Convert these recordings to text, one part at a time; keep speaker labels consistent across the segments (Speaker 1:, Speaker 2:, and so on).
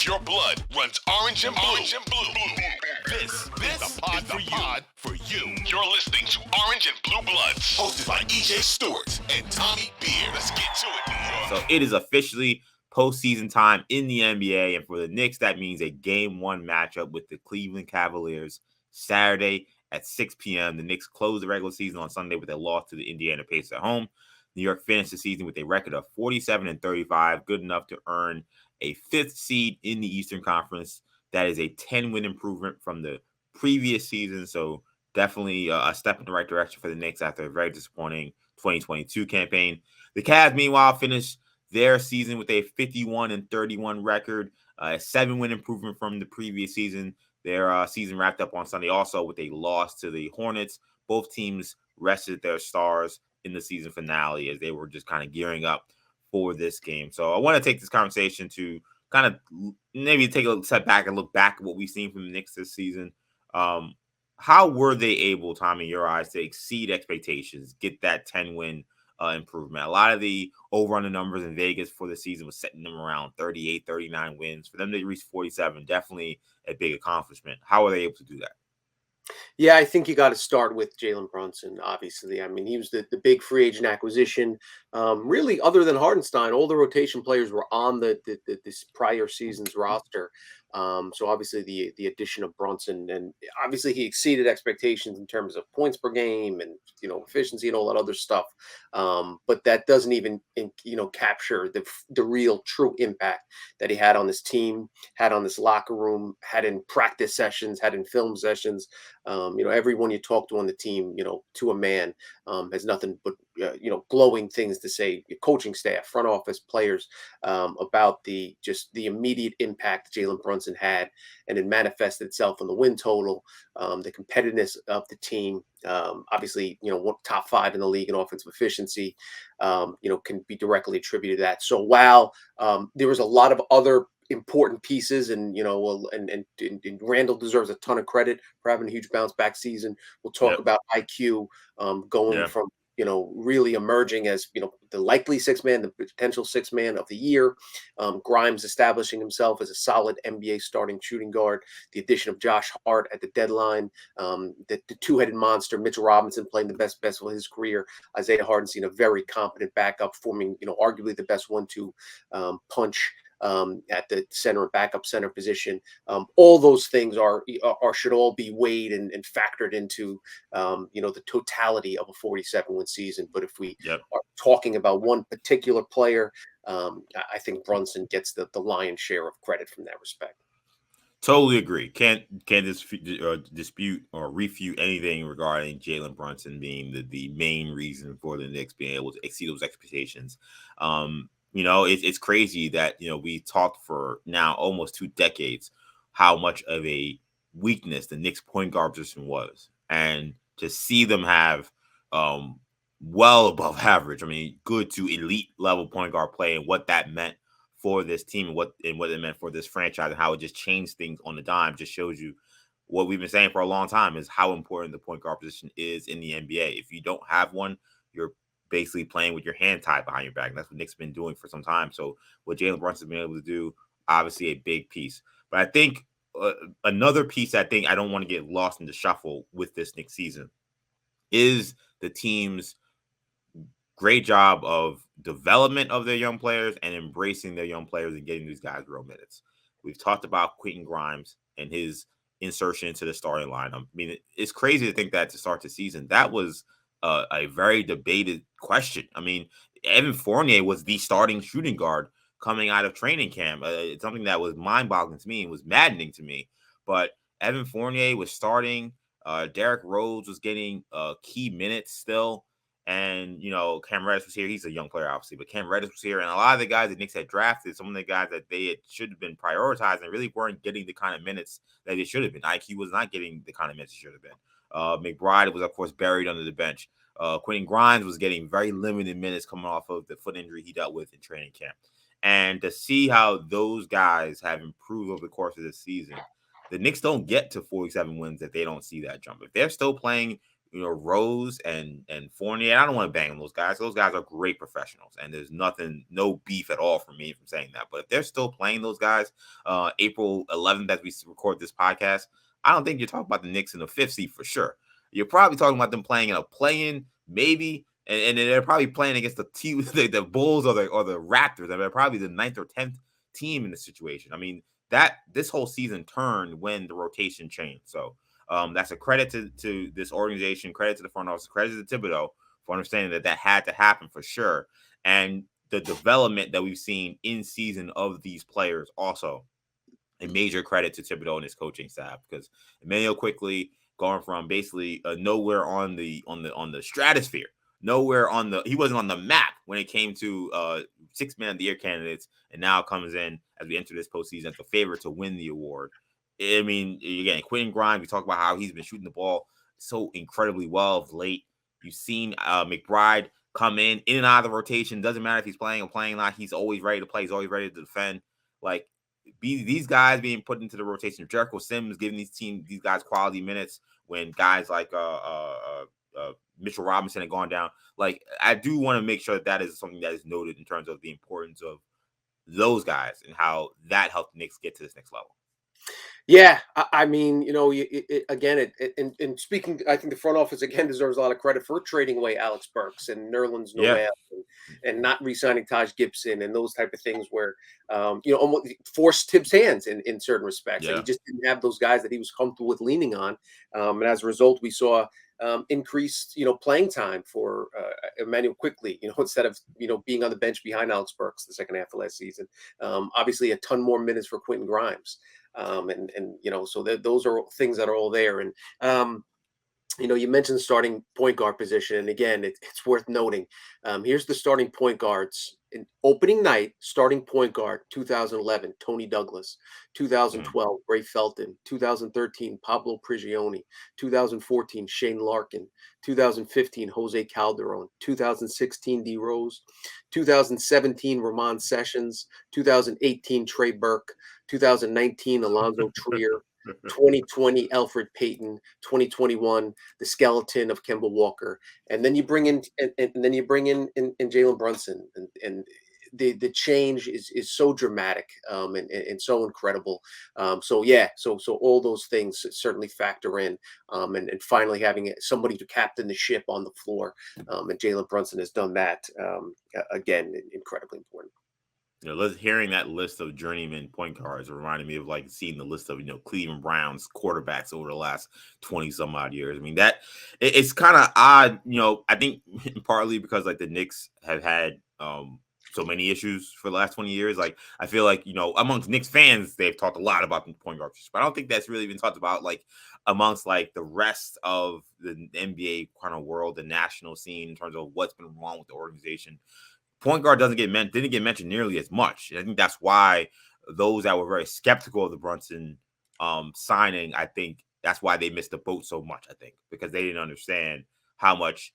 Speaker 1: If your blood runs orange and blue, this is the pod for you. You're listening to Orange and Blue Bloods, hosted by EJ Stewart and Tommy Beer. Let's get to it, New York.
Speaker 2: So it is officially postseason time in the NBA, and for the Knicks, that means a Game 1 matchup with the Cleveland Cavaliers Saturday at 6 p.m. The Knicks closed the regular season on Sunday with a loss to the Indiana Pacers at home. New York finished the season with a record of 47-35, good enough to earn a fifth seed in the Eastern Conference. That is a 10-win improvement from the previous season, so definitely a step in the right direction for the Knicks after a very disappointing 2022 campaign. The Cavs, meanwhile, finished their season with a 51-31 record, a 7-win improvement from the previous season. Their season wrapped up on Sunday also with a loss to the Hornets. Both teams rested their stars in the season finale as they were just kind of gearing up for this game. So I want to take this conversation to kind of maybe take a step back and look back at what we've seen from the Knicks this season. How were they able, Tommy, in your eyes, to exceed expectations, get that 10-win improvement? A lot of the over-under numbers in Vegas for the season was setting them around 38, 39 wins. For them to reach 47, definitely a big accomplishment. How are they able to do that?
Speaker 3: Yeah, I think you got to start with Jalen Brunson, obviously. I mean, he was the big free agent acquisition. Really, other than Hardenstein, all the rotation players were on this prior season's roster. So obviously the addition of Brunson, and obviously he exceeded expectations in terms of points per game and efficiency and all that other stuff. But that doesn't even capture the real true impact that he had on this team, had on this locker room, had in practice sessions, had in film sessions. Everyone you talk to on the team, to a man, has nothing but glowing things to say. Your coaching staff, front office, players, about the immediate impact Jalen Brunson had, and it manifested itself in the win total, the competitiveness of the team. Obviously, top 5 in the league in offensive efficiency, can be directly attributed to that. So while there was a lot of other important pieces, and Randall deserves a ton of credit for having a huge bounce back season. We'll talk about IQ going from really emerging as the likely sixth man, the potential sixth man of the year. Grimes establishing himself as a solid NBA starting shooting guard. The addition of Josh Hart at the deadline, the two-headed monster Mitchell Robinson playing the best of his career. Isaiah Hardenstein, a very competent backup, forming arguably the best 1-2 punch at the center and backup center position. All those things should all be weighed and factored into the totality of a 47-win season. But if we are talking about one particular player, I think Brunson gets the lion's share of credit from that respect.
Speaker 2: Totally agree. Can't dispute or refute anything regarding Jalen Brunson being the main reason for the Knicks being able to exceed those expectations. It's crazy that, we talked for now almost 2 decades how much of a weakness the Knicks point guard position was. And to see them have well above average, good to elite level point guard play, and what that meant for this team and what it meant for this franchise, and how it just changed things on the dime, just shows you what we've been saying for a long time, is how important the point guard position is in the NBA. If you don't have one, you're basically playing with your hand tied behind your back. And that's what Nick's been doing for some time. So what Jalen Brunson's been able to do, obviously a big piece. But I think another piece I don't want to get lost in the shuffle with this Knicks season is the team's great job of development of their young players and embracing their young players and getting these guys real minutes. We've talked about Quentin Grimes and his insertion into the starting lineup. It's crazy to think that to start the season, that was a very debated question. Evan Fournier was the starting shooting guard coming out of training camp. It's something that was mind-boggling to me and was maddening to me. But Evan Fournier was starting. Derrick Rose was getting key minutes still. And, Cam Reddish was here. He's a young player, obviously, but Cam Reddish was here. And a lot of the guys that Knicks had drafted, some of the guys that they should have been prioritizing, really weren't getting the kind of minutes that they should have been. IQ was not getting the kind of minutes he should have been. McBride was, of course, buried under the bench. Quentin Grimes was getting very limited minutes coming off of the foot injury he dealt with in training camp. And to see how those guys have improved over the course of this season, the Knicks don't get to 47 wins if they don't see that jump. If they're still playing, Rose and Fournier. I don't want to bang on those guys. Those guys are great professionals, and there's no beef at all for me from saying that. But if they're still playing those guys, April 11th, as we record this podcast, I don't think you're talking about the Knicks in the 5th seed for sure. You're probably talking about them playing in a play-in, maybe, and they're probably playing against the Bulls or the Raptors. I mean, they're probably the 9th or 10th team in this situation. I mean, that this whole season turned when the rotation changed. So that's a credit to this organization, credit to the front office, credit to Thibodeau for understanding that had to happen for sure. And the development that we've seen in season of these players also a major credit to Thibodeau and his coaching staff, because Emmanuel quickly going from basically nowhere on the stratosphere, he wasn't on the map when it came to 6 Man of the Year candidates, and now comes in as we enter this postseason as the favorite to win the award. I mean, again, Quentin Grimes, we talk about how he's been shooting the ball so incredibly well of late. You've seen McBride come in and out of the rotation. Doesn't matter if he's playing or playing not. He's always ready to play. He's always ready to defend. Like, these guys being put into the rotation. Jericho Sims giving these guys quality minutes when guys like Mitchell Robinson had gone down. Like, I do want to make sure that is something that is noted in terms of the importance of those guys and how that helped the Knicks get to this next level.
Speaker 3: Yeah, I mean, and speaking, I think the front office again deserves a lot of credit for trading away Alex Burks and Nerlens Noel and not re-signing Taj Gibson and those type of things where, almost forced Tibbs' hands in certain respects. And he just didn't have those guys that he was comfortable with leaning on. And as a result, we saw increased, playing time for Emmanuel quickly, instead of, being on the bench behind Alex Burks the second half of last season. Obviously, a ton more minutes for Quentin Grimes. So those are things that are all there. And, you mentioned the starting point guard position. And again, it's worth noting. Here's the starting point guards. In opening night, starting point guard, 2011, Tony Douglas. 2012, Ray Felton. 2013, Pablo Prigioni. 2014, Shane Larkin. 2015, Jose Calderon. 2016, D. Rose. 2017, Ramon Sessions. 2018, Trey Burke. 2019, Alonzo Trier. 2020, Elfrid Payton. 2021, the skeleton of Kemba Walker, and then you bring in Jalen Brunson, and the change is so dramatic and so incredible. So all those things certainly factor in, and finally having somebody to captain the ship on the floor, and Jalen Brunson has done that again, incredibly important.
Speaker 2: Hearing that list of journeyman point guards reminded me of like seeing the list of Cleveland Browns quarterbacks over the last 20 some odd years. I mean, that it's kind of odd, I think partly because like the Knicks have had so many issues for the last 20 years. Like, I feel like amongst Knicks fans, they've talked a lot about the point guards, but I don't think that's really been talked about like amongst like the rest of the NBA kind of world, the national scene, in terms of what's been wrong with the organization. Point guard didn't get mentioned nearly as much. I think that's why those that were very skeptical of the Brunson signing, I think that's why they missed the boat so much. I think because they didn't understand how much,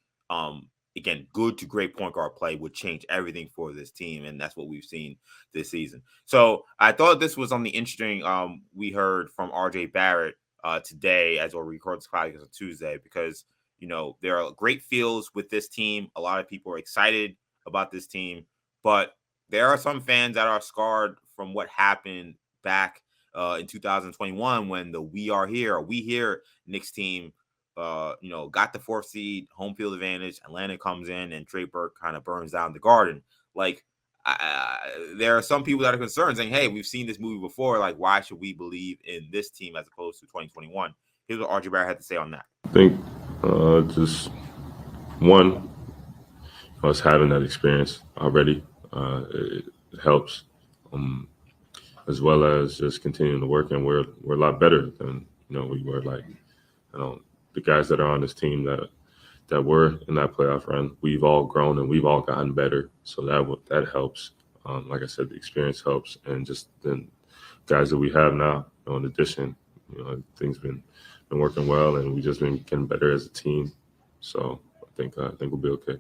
Speaker 2: again, good to great point guard play would change everything for this team, and that's what we've seen this season. So I thought this was something interesting. We heard from RJ Barrett today as we record this podcast on Tuesday, because there are great feels with this team. A lot of people are excited about this team, but there are some fans that are scarred from what happened back in 2021 when the We Here Knicks team got the 4th seed, home field advantage. Atlanta comes in and Trey Burke kind of burns down the Garden. Like, there are some people that are concerned, saying, hey, we've seen this movie before, like, why should we believe in this team as opposed to 2021? Here's what RJ Barrett had to say on that.
Speaker 4: I think just one, us having that experience already, it helps, as well as just continuing to work. And we're a lot better than we were. Like, the guys that are on this team that were in that playoff run, we've all grown and we've all gotten better. So that helps. Like I said, the experience helps, and just the guys that we have now, in addition, things been working well, and we just been getting better as a team. So I think we'll be okay.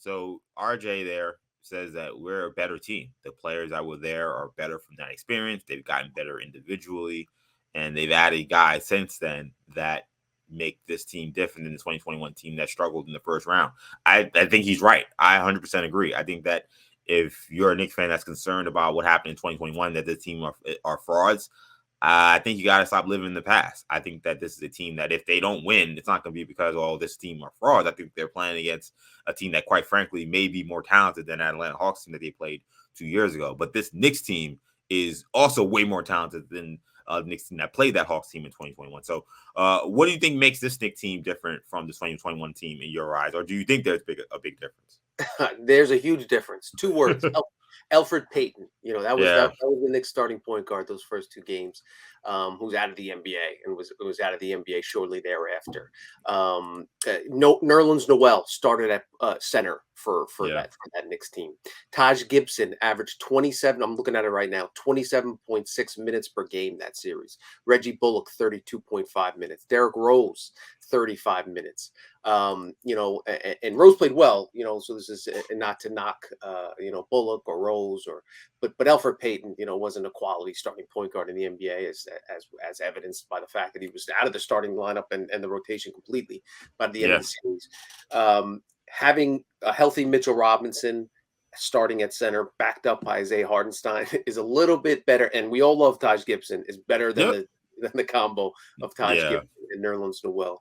Speaker 2: So RJ there says that we're a better team. The players that were there are better from that experience. They've gotten better individually, and they've added guys since then that make this team different than the 2021 team that struggled in the first round. I think he's right. I 100% agree. I think that if you're a Knicks fan that's concerned about what happened in 2021, that this team are frauds, I think you got to stop living in the past. I think that this is a team that if they don't win, it's not going to be because, oh, this team are frauds. I think they're playing against a team that, quite frankly, may be more talented than that Atlanta Hawks team that they played 2 years ago. But this Knicks team is also way more talented than the Knicks team that played that Hawks team in 2021. So what do you think makes this Knicks team different from the 2021 team in your eyes? Or do you think there's a big difference?
Speaker 3: There's a huge difference. 2 words. Alfred Payton. That was
Speaker 2: Yeah.
Speaker 3: that was the Knicks starting point guard those first 2 games, who's out of the NBA and was out of the NBA shortly thereafter. Nerlens Noel started at center for that Knicks team. Taj Gibson averaged 27. I'm looking at it right now. 27.6 minutes per game that series. Reggie Bullock 32.5 minutes. Derrick Rose 35 minutes. And Rose played well, so this is not to knock, Bullock or Rose but Alfred Payton, wasn't a quality starting point guard in the NBA as evidenced by the fact that he was out of the starting lineup and the rotation completely by the end of the series. Having a healthy Mitchell Robinson starting at center, backed up by Isaiah Hartenstein, is a little bit better. And we all love Taj Gibson, is better than the combo of Taj Gibson and Nerlens Noel.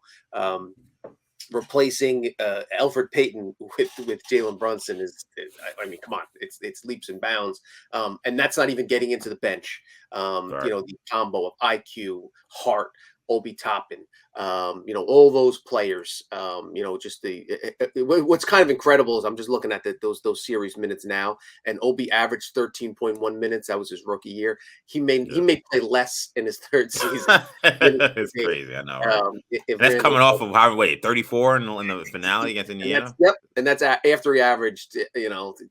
Speaker 3: Replacing Alfred Payton with Jalen Brunson is I mean, come on, it's leaps and bounds, and that's not even getting into the bench. The combo of IQ, Hart, Obi Toppin, all those players. Just what's kind of incredible is I'm just looking at those series minutes now, and Obi averaged 13.1 minutes. That was his rookie year. He may play less in his third season.
Speaker 2: It's crazy, I know. Right? That's coming off of 34 in the finale against Indiana.
Speaker 3: And that's after he averaged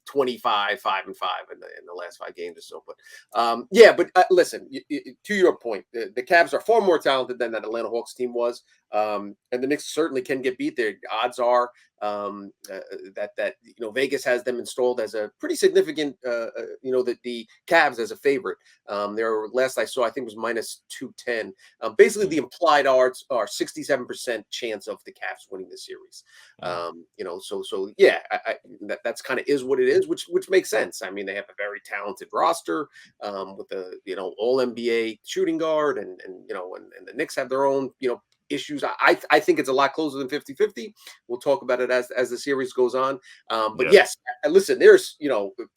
Speaker 3: 25, 5 and 5 in the last 5 games or so. But listen, to your point, the Cavs are far more talented than that Atlanta Hawks team was, and the Knicks certainly can get beat. Their odds are that Vegas has them installed as a pretty significant, the Cavs as a favorite. Their last I saw, I think, was minus 210. Basically, the implied odds are 67% chance of the Cavs winning the series. That's kind of is what it is, which makes sense. I mean, they have a very talented roster with the all NBA shooting guard, and the Knicks have their own issues. I think it's a lot closer than 50-50. We'll talk about it as the series goes on. But yes, listen, there's,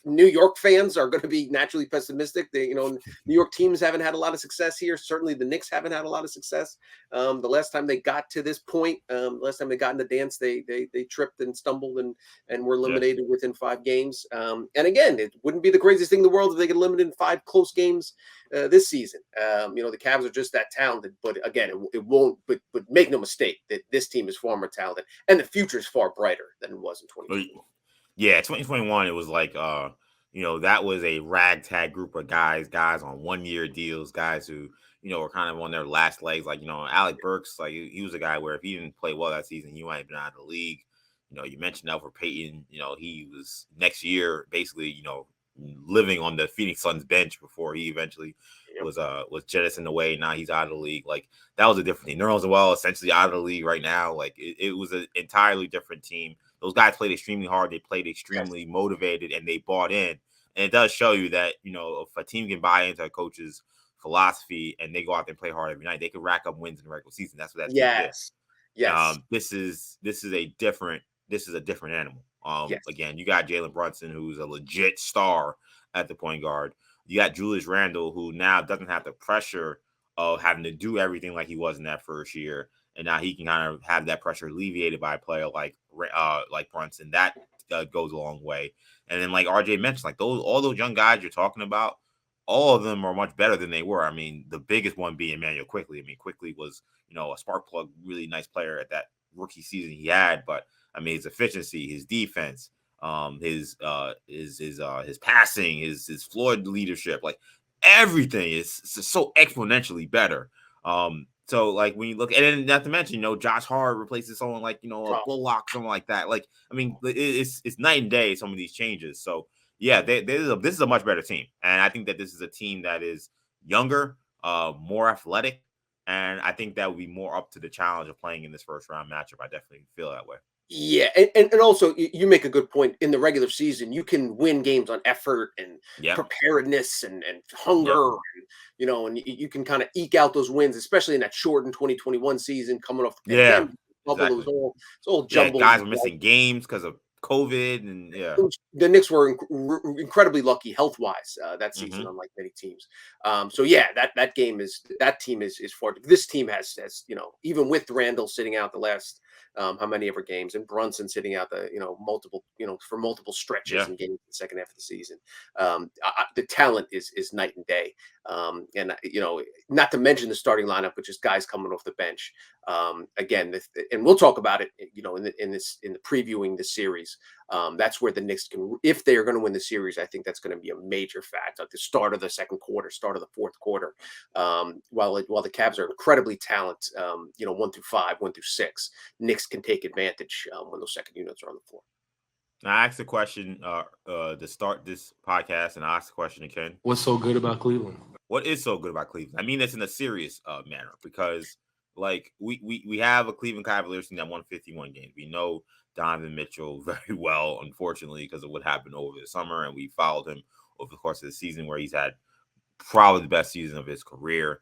Speaker 3: New York fans are going to be naturally pessimistic. New York teams haven't had a lot of success here. Certainly the Knicks haven't had a lot of success. The last time they got to this point, last time they got in the dance, they tripped and stumbled and were eliminated within 5 games. And again, it wouldn't be the craziest thing in the world if they get eliminated in 5 close games this season. The Cavs are just that talented, but again, it won't. But make no mistake that this team is far more talented, and the future is far brighter than it was in 2021.
Speaker 2: Yeah, 2021, it was like that was a ragtag group of guys on 1-year deals, guys who were kind of on their last legs. Like Alec Burks, like he was a guy where if he didn't play well that season, he might have been out of the league. You mentioned Alfred Payton. He was next year basically living on the Phoenix Suns bench before he eventually was jettisoned away. Now he's out of the league. Like that was a different team. Nerlens Noel essentially out of the league right now. Like it was an entirely different team. Those guys played extremely hard. They played extremely motivated, and they bought in. And it does show you that if a team can buy into a coach's philosophy and they go out there and play hard every night, they can rack up wins in the regular season. That's what that team is.
Speaker 3: Yes.
Speaker 2: This is a different animal. Again, you got Jalen Brunson, who's a legit star at the point guard. You got Julius Randle, who now doesn't have the pressure of having to do everything like he was in that first year, and now he can kind of have that pressure alleviated by a player like Brunson. That goes a long way. And then, like RJ mentioned, like all those young guys you're talking about, all of them are much better than they were. I mean, the biggest one being Emmanuel Quickley. I mean, Quickley was a spark plug, really nice player at that rookie season he had, but I mean, his efficiency, his defense, his passing, his floor leadership, like everything is so exponentially better. So like when you look, and then not to mention, Josh Hart replaces someone like a Bullock, something like that. Like I mean, it's night and day some of these changes. So yeah, this is a much better team, and I think that this is a team that is younger, more athletic, And I think that would be more up to the challenge of playing in this first round matchup. I definitely feel that way.
Speaker 3: Yeah, and also you make a good point. In the regular season, you can win games on effort and
Speaker 2: Yep.
Speaker 3: preparedness and hunger, and you can kind of eke out those wins, especially in that shortened 2021 season coming off the
Speaker 2: Yeah.
Speaker 3: pandemic bubble.
Speaker 2: Exactly.
Speaker 3: It's all
Speaker 2: Yeah.
Speaker 3: jumbled.
Speaker 2: Guys were missing games because of COVID, and yeah.
Speaker 3: The Knicks were incredibly lucky health wise that season, unlike many teams. So yeah, that team is far. This team has even with Randall sitting out the last how many ever games, and Brunson sitting out the multiple for multiple stretches and games in the second half of the season. The talent is night and day, and not to mention the starting lineup, but just guys coming off the bench. Again, and we'll talk about it, in the previewing the series. That's where the Knicks can, if they are going to win the series, I think that's going to be a major factor at the start of the second quarter, start of the fourth quarter. While the Cavs are incredibly talented, 1 through 5, 1 through 6, Knicks can take advantage when those second units are on the floor.
Speaker 2: I asked a question to start this podcast, and I asked a question to Ken.
Speaker 5: What's so good about Cleveland?
Speaker 2: What is so good about Cleveland? I mean, it's in a serious manner, because like we have a Cleveland Cavaliers team that won 51 games. We know Donovan Mitchell very well, unfortunately, because of what happened over the summer, and we followed him over the course of the season, where he's had probably the best season of his career.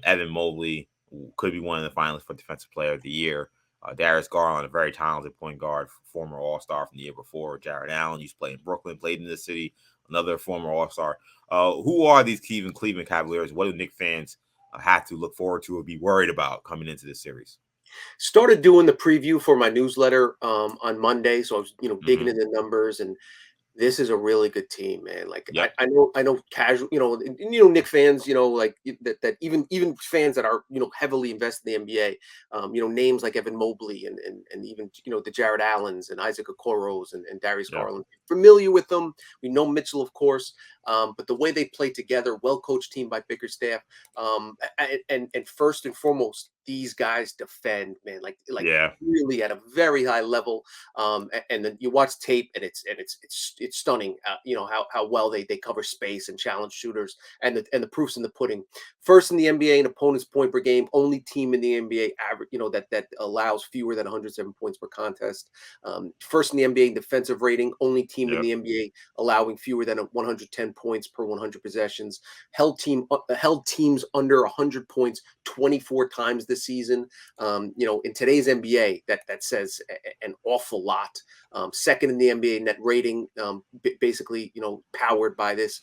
Speaker 2: Evan Mobley could be one of the finalists for Defensive Player of the Year. Darius Garland, a very talented point guard, former All-Star from the year before. Jared Allen used to play in Brooklyn, played in the city, another former All-Star. Who are these Cleveland Cavaliers? What do Knicks fans have to look forward to or be worried about coming into this series?
Speaker 3: Started doing the preview for my newsletter on Monday, so I was digging into the numbers, and this is a really good team, man. Like I know casual, Knicks fans, like that even fans that are heavily invested in the NBA, names like Evan Mobley and even the Jared Allens and Isaac Okoros and Darius Garland, familiar with them. We know Mitchell, of course, but the way they play together, well coached team by Bickerstaff, and first and foremost, these guys defend, man, like really at a very high level. And then you watch tape, and it's stunning. How well they cover space and challenge shooters, and the proofs in the pudding. First in the NBA in opponent's point per game, only team in the NBA average, that allows fewer than 107 points per contest. First in the NBA in defensive rating, only team in the NBA allowing fewer than 110 points per 100 possessions. Held teams under 100 points 24 times this season. In today's NBA, that says an awful lot. Second in the NBA net rating, basically, powered by this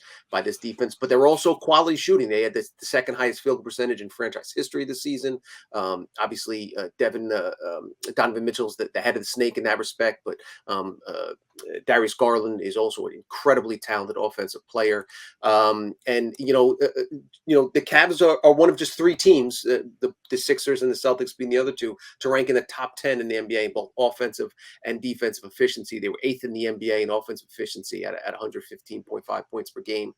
Speaker 3: defense. But they're also quality shooting. They had the second highest field goal percentage in franchise history this season. Obviously, Donovan Mitchell's the head of the snake in that respect, but Darius Garland is also an incredibly talented offensive player. And the Cavs are one of just 3 teams, the Sixers and the Celtics being the other 2, to rank in the top 10 in the NBA in both offensive and defensive efficiency. They were 8th in the NBA in offensive efficiency at 115.5 points per game.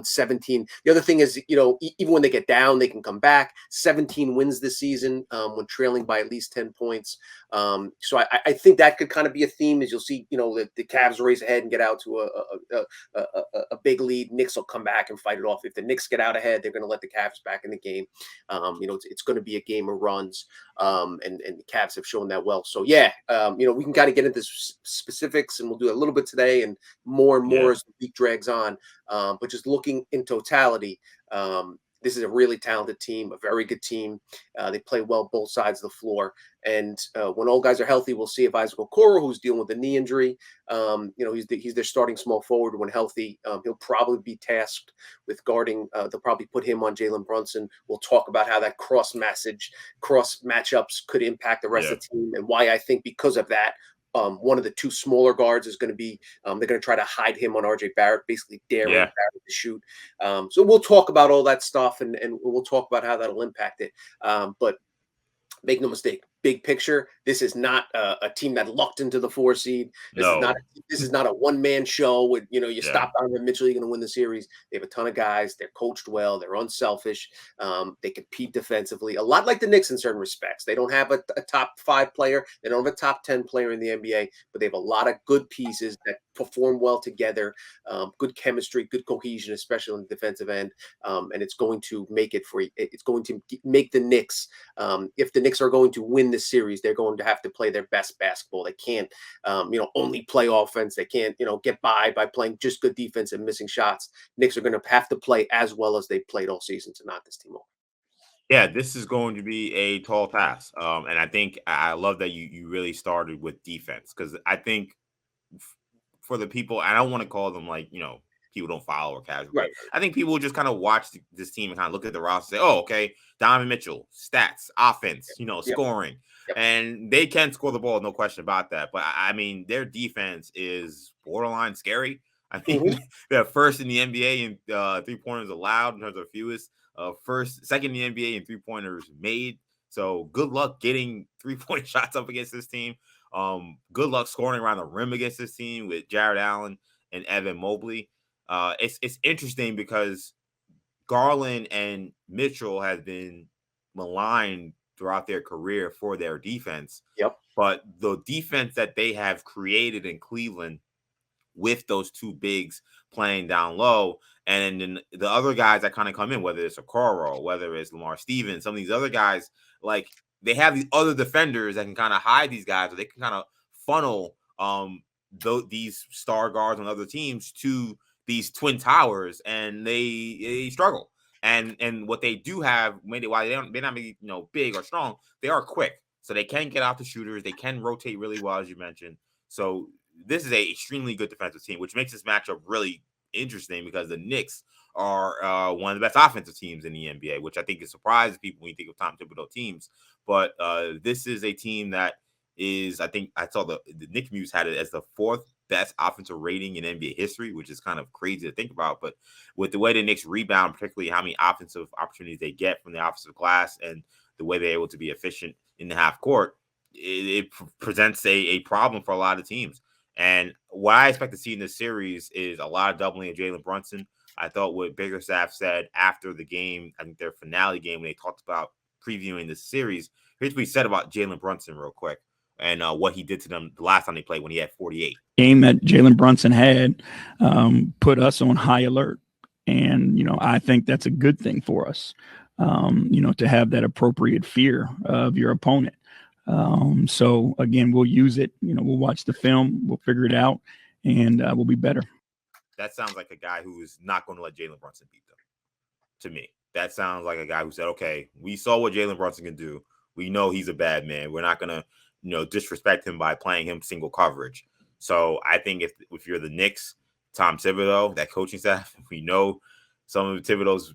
Speaker 3: 17. The other thing is, even when they get down, they can come back. 17 wins this season when trailing by at least 10 points. So I think that could kind of be a theme, as you'll see, the Cavs race ahead and get out to a big lead. Knicks will come back and fight it off. If the Knicks get out ahead, they're going to let the Cavs back in the game. It's going to be a game of runs, and the Cavs have shown that well. So yeah, we can kind of get into specifics, and we'll do a little bit today and more as the week drags on. But just looking in totality, this is a really talented team, a very good team. They play well both sides of the floor. And when all guys are healthy, we'll see if Isaac Okoro, who's dealing with a knee injury, he's their starting small forward when healthy. He'll probably be tasked with guarding. They'll probably put him on Jalen Brunson. We'll talk about how that cross matchups could impact the rest of the team, and why I think because of that, one of the 2 smaller guards is going to be, they're going to try to hide him on RJ Barrett, basically daring Barrett to shoot. So we'll talk about all that stuff, and we'll talk about how that'll impact it. But make no mistake, big picture, this is not a team that lucked into the 4 seed. This is not
Speaker 2: No.
Speaker 3: this is not a one-man show with, you
Speaker 2: Yeah.
Speaker 3: stop Donovan Mitchell, you're going to win the series. They have a ton of guys. They're coached well. They're unselfish. They compete defensively, a lot like the Knicks in certain respects. They don't have a top 5 player. They don't have a top 10 player in the NBA, but they have a lot of good pieces that perform well together. Good chemistry, good cohesion, especially on the defensive end. And it's going to make it for it's going to make the Knicks. If the Knicks are going to win this series, they're going to have to play their best basketball. They can't, only play offense. They can't, get by playing just good defense and missing shots. Knicks are going to have to play as well as they played all season to knock this team off.
Speaker 2: Yeah, this is going to be a tall task. And I think I love that you really started with defense, because I think for the people, I don't want to call them like, people don't follow or casual,
Speaker 3: Right.
Speaker 2: but I think people will just kind of watch this team and kind of look at the roster and say, oh, okay, Donovan Mitchell, stats, offense,
Speaker 3: Yep.
Speaker 2: scoring.
Speaker 3: Yep.
Speaker 2: And they can score the ball, no question about that. But I mean, their defense is borderline scary. I mean, they're first in the NBA in 3-pointers allowed in terms of fewest. Second in the NBA in 3-pointers made. So good luck getting 3-point shots up against this team. Good luck scoring around the rim against this team with Jared Allen and Evan Mobley. It's interesting because Garland and Mitchell have been maligned throughout their career for their defense.
Speaker 3: Yep.
Speaker 2: But the defense that they have created in Cleveland with those two bigs playing down low, and then the other guys that kind of come in, whether it's Okoro, whether it's Lamar Stevens, some of these other guys, like they have these other defenders that can kind of hide these guys, or they can kind of funnel these star guards on other teams to these twin towers, and they struggle. And what they do have, maybe while they may not be big or strong, they are quick, so they can get out the shooters. They can rotate really well, as you mentioned. So this is a extremely good defensive team, which makes this matchup really interesting because the Knicks are one of the best offensive teams in the NBA, which I think is surprises people when you think of Tom Thibodeau teams. But this is a team that is, I think I saw the Knicks Muse had it as the 4th best offensive rating in NBA history, which is kind of crazy to think about. But with the way the Knicks rebound, particularly how many offensive opportunities they get from the offensive glass and the way they're able to be efficient in the half court, it presents a problem for a lot of teams. And what I expect to see in this series is a lot of doubling of Jalen Brunson. I thought what Biggerstaff said after the game, I think their finale game, when they talked about previewing the series, here's what he said about Jalen Brunson real quick and what he did to them the last time they played when he had 48.
Speaker 5: Game that Jalen Brunson had put us on high alert. And, I think that's a good thing for us, to have that appropriate fear of your opponent. So again, we'll use it, we'll watch the film, we'll figure it out, and we'll be better.
Speaker 2: That sounds like a guy who is not going to let Jalen Brunson beat them. To me, that sounds like a guy who said, okay, we saw what Jalen Brunson can do. We know he's a bad man. We're not going to, disrespect him by playing him single coverage. So I think if you're the Knicks, Tom Thibodeau, that coaching staff, we know some of Thibodeau's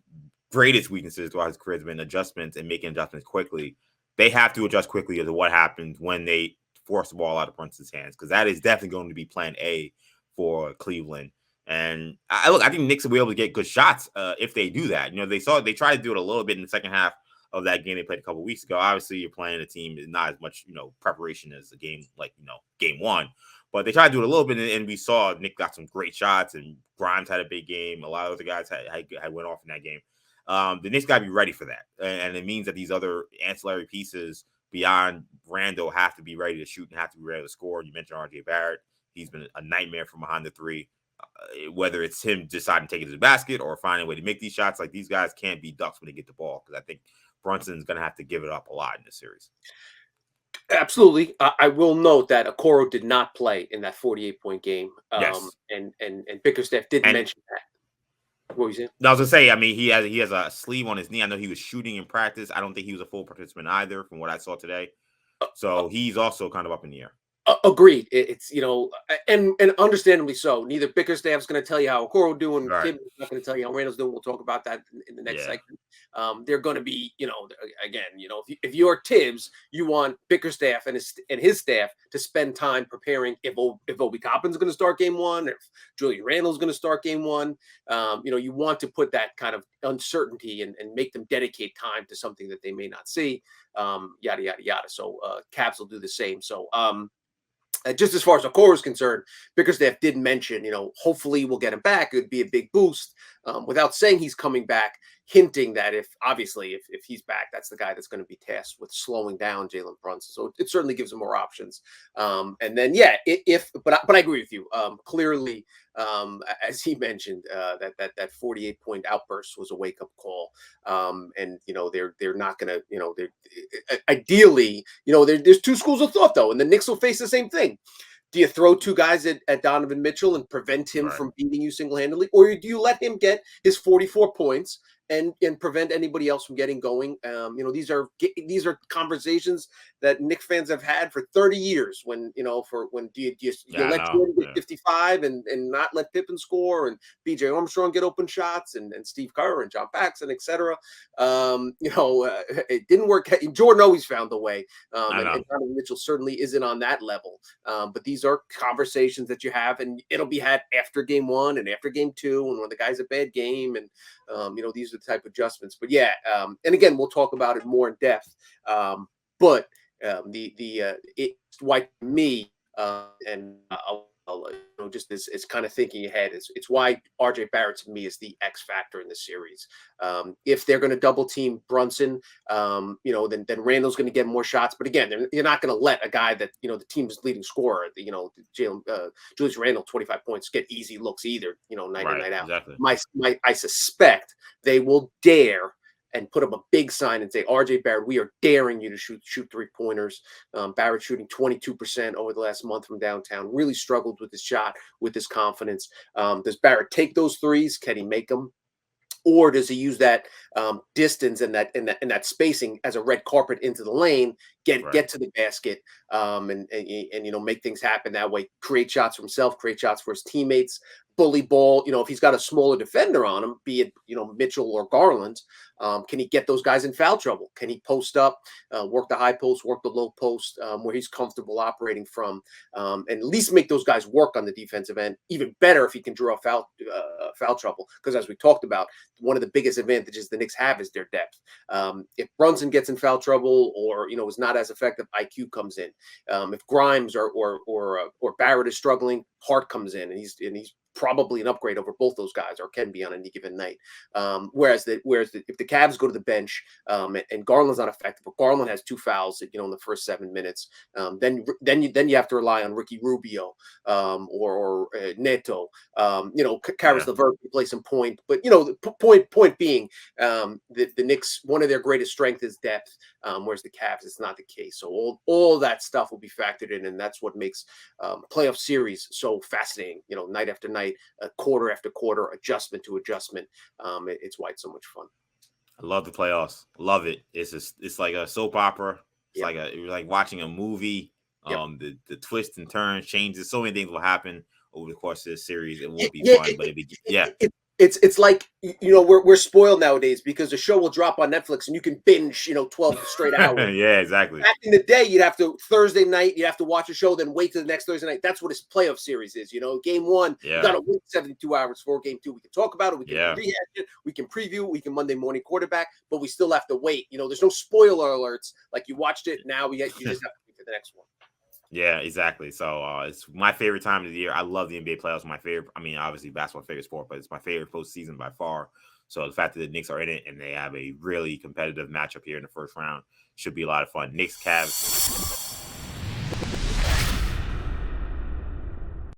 Speaker 2: greatest weaknesses throughout his career has been adjustments and making adjustments quickly. They have to adjust quickly to what happens when they force the ball out of Brunson's hands, because that is definitely going to be plan A for Cleveland. And I think Knicks will be able to get good shots if they do that. They tried to do it a little bit in the second half of that game they played a couple of weeks ago. Obviously, you're playing a team is not as much preparation as a game like game one, but they tried to do it a little bit, and we saw Nick got some great shots, and Grimes had a big game. A lot of other guys had went off in that game. The Knicks got to be ready for that, and it means that these other ancillary pieces beyond Randall have to be ready to shoot and have to be ready to score. You mentioned RJ Barrett; he's been a nightmare from behind the three. Whether it's him deciding to take it to the basket or finding a way to make these shots, like these guys can't be ducks when they get the ball, because I think Brunson's going to have to give it up a lot in this series.
Speaker 3: Absolutely. I will note that Okoro did not play in that 48-point game.
Speaker 2: Yes.
Speaker 3: And Bickerstaff did mention that. What was it?
Speaker 2: I was going to say, I mean, he has a sleeve on his knee. I know he was shooting in practice. I don't think he was a full participant either from what I saw today. So he's also kind of up in the air.
Speaker 3: Agreed. It's and understandably so. Neither Bickerstaff's going to tell you how Okoro's doing.
Speaker 2: Right.
Speaker 3: Tibbs is not going to tell you how Randall's doing. We'll talk about that in the next
Speaker 2: Yeah.
Speaker 3: segment. They're going to be, again, if you're Tibbs, you want Bickerstaff and his staff to spend time preparing if Obi Toppin's going to start game one, if Julius Randall's going to start game one. You want to put that kind of uncertainty and make them dedicate time to something that they may not see. Yada yada yada. So Cavs will do the same. So just as far as Okoro is concerned, Bickerstaff did mention, hopefully we'll get him back. It would be a big boost, without saying he's coming back, hinting that if he's back, that's the guy that's going to be tasked with slowing down Jalen Brunson. So it certainly gives him more options. And then, but I agree with you. Clearly, as he mentioned, that 48-point outburst was a wake up call. And they're not going to, ideally, there's two schools of thought though, and the Knicks will face the same thing. Do you throw two guys at Donovan Mitchell and prevent him from beating you single-handedly, or do you let him get his 44 points and prevent anybody else from getting going? These are conversations that Knicks fans have had for 30 years. When do you let Jordan get 55 and not let Pippen score, and B.J. Armstrong get open shots, and Steve Kerr and John Paxson, etc. It didn't work. Jordan always found a way, and Donovan Mitchell certainly isn't on that level. But these are conversations that you have, and it'll be had after game one and after game two, and when the guy's a bad game, and these are the type of adjustments. But and again, we'll talk about it more in depth. But it's why to me, and just as kind of thinking ahead, it's why RJ Barrett to me is the X factor in the series. If they're going to double team Brunson, then Randall's going to get more shots. But again, you're not going to let a guy that the team's leading scorer, Julius Randall, 25 points, get easy looks either. Night in, night out. Exactly. I suspect they will dare and put up a big sign and say, RJ Barrett, we are daring you to shoot 3-pointers. Barrett shooting 22% over the last month from downtown, really struggled with his shot, with his confidence. Does Barrett take those threes? Can he make them? Or does he use that distance and that spacing as a red carpet into the lane, get to the basket, and make things happen that way, create shots for himself, create shots for his teammates, bully ball. If he's got a smaller defender on him, be it Mitchell or Garland, can he get those guys in foul trouble? Can he post up, work the high post, work the low post, where he's comfortable operating from, and at least make those guys work on the defensive end? Even better if he can draw foul trouble, because as we talked about, one of the biggest advantages the Knicks have is their depth. If Brunson gets in foul trouble or is not as effective, IQ comes in. If Grimes or Barrett is struggling, Hart comes in, and he's probably an upgrade over both those guys, or can be on any given night. Whereas if the Cavs go to the bench, and Garland's not effective, but Garland has 2 fouls, in the first 7 minutes, then you have to rely on Ricky Rubio, or Neto, Karis LeVert to play some point. But the point being, the Knicks, one of their greatest strengths is depth, whereas the Cavs, it's not the case. So all that stuff will be factored in, and that's what makes playoff series so fascinating. Night after night, quarter after quarter, adjustment to adjustment. It's why it's so much fun.
Speaker 2: I love the playoffs. Love it. It's like a soap opera. It's like watching a movie. The twists and turns, changes. So many things will happen over the course of this series. It won't be fun, but
Speaker 3: it's like we're spoiled nowadays because the show will drop on Netflix and you can binge 12 straight hours.
Speaker 2: Yeah, exactly.
Speaker 3: Back in the day, you'd have to Thursday night, you'd have to watch a show, then wait till the next Thursday night. That's what this playoff series is. Game one, you got to wait 72 hours for game two. We can talk about it, we can rehash it, we can preview, we can Monday morning quarterback, but we still have to wait. There's no spoiler alerts like you watched it. Now you just have to wait for the next one.
Speaker 2: Yeah, exactly. So it's my favorite time of the year. I love the NBA playoffs. My favorite. I mean, obviously basketball favorite sport, but it's my favorite postseason by far. So the fact that the Knicks are in it and they have a really competitive matchup here in the first round should be a lot of fun. Knicks, Cavs.